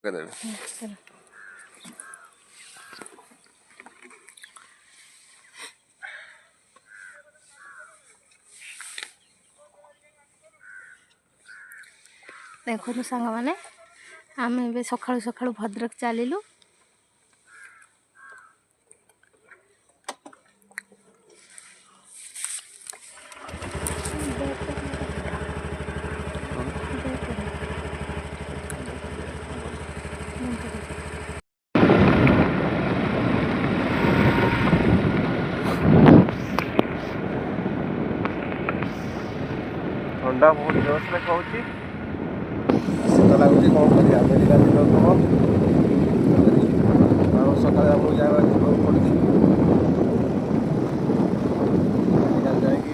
चलो देखो सांग मैंने आम ए सका सका भद्रक चलू ठंडा बहुत जोश में खाऊँ शीत लगुच कौन कर मेडिकल जाऊँ सका आमको जाए पड़ी मेडिकल जाकि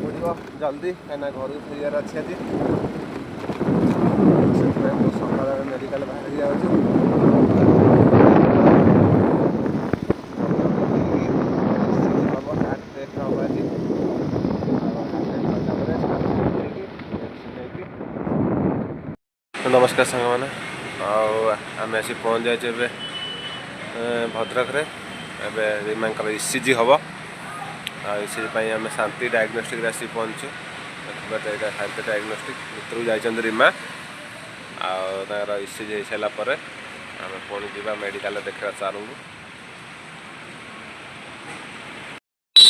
पड़ो जल्दी कहीं घर को फेर अच्छी आज से सका मेडिकल बाहर जाऊँ नमस्कार सांग मैंने आम आसी पहुँच जाए भद्रक रे एबे रीमा ईसीजी हम ईसीजी आम शांति डायग्नोस्टिक आसी पहुँचु देखा शांति डायग्नोस्टिक भर जाइए रीमा आर ईसीजी हो सारापर आम पुणी जा मेडिकल देखा सारू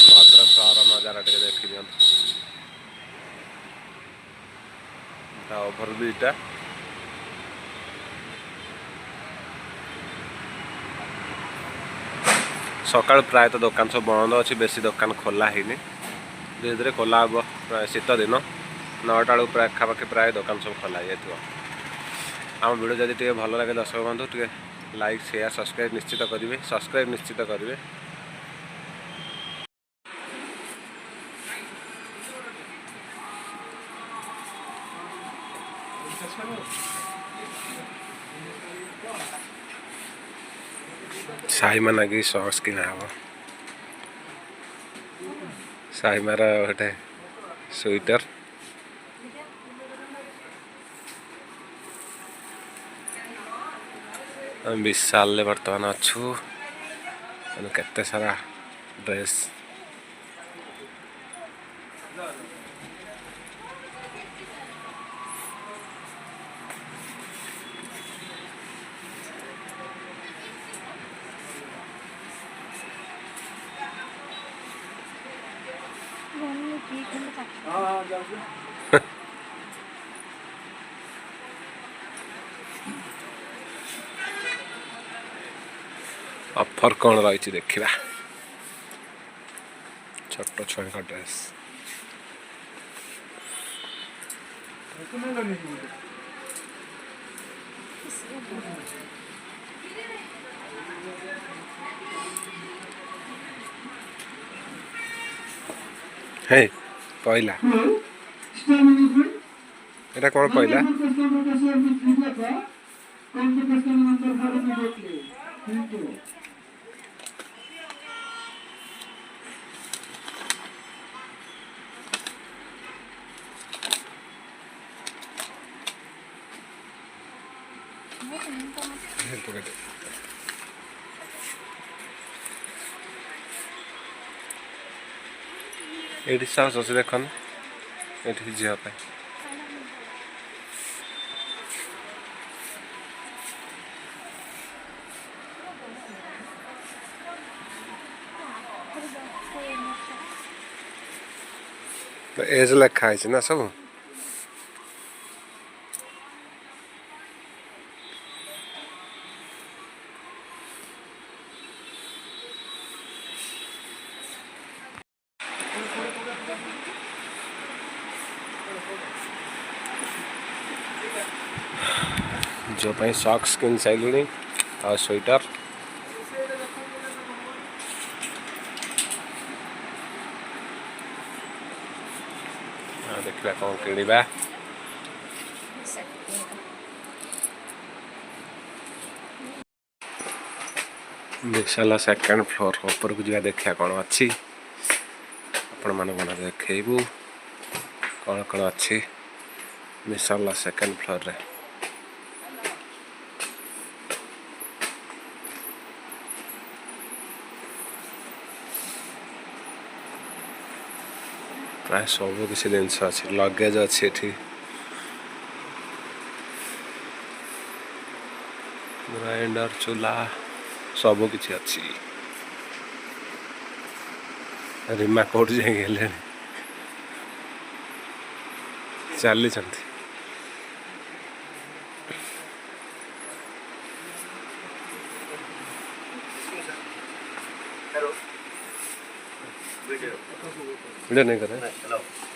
भद्रक सहर नजारा टे देखी दिखाँ ओभरब्रिजटा सकाल प्राय तो दुकान सब बंद अच्छी बेसी दुकान खोला ही धीरे धीरे खोला हम प्राय शीत दिन 9टा बेलू प्राय पाखापाखि प्राय दुकान सब खोला हो आम वीडियो जब टे भल लगे दर्शक बंधु टे लाइक शेयर सब्सक्राइब निश्चित करेंगे सब्सक्राइब निश्चित करेंगे साइमा लगी सॉक्स किना हम साइमार गोटे स्वेटर विशाल बर्तमान अच्छु केते सारा ड्रेस ऑफर कौन रही देखा छोट छुआ का ड्रेस हे पहला एटा कौन पहला ये साहस अच्छे देखन ये झीप तो एज लिखा है ना सब जो पाई सॉक्स किन साइलुनी और स्वेटर देखा कौन किणवा विशाल सेकेंड फ्लोर ऊपर को जा देखा कौन अच्छी आपण मान देखू कौन कौन अच्छी मिसाला सेकेंड फ्लोर रे प्राय सब किसी जिनस अच्छे लगेज अच्छी ग्राइंडर चूल्हा सब किसी अच्छी रीमा कौट जाए चली वीडियो नहीं कर रहे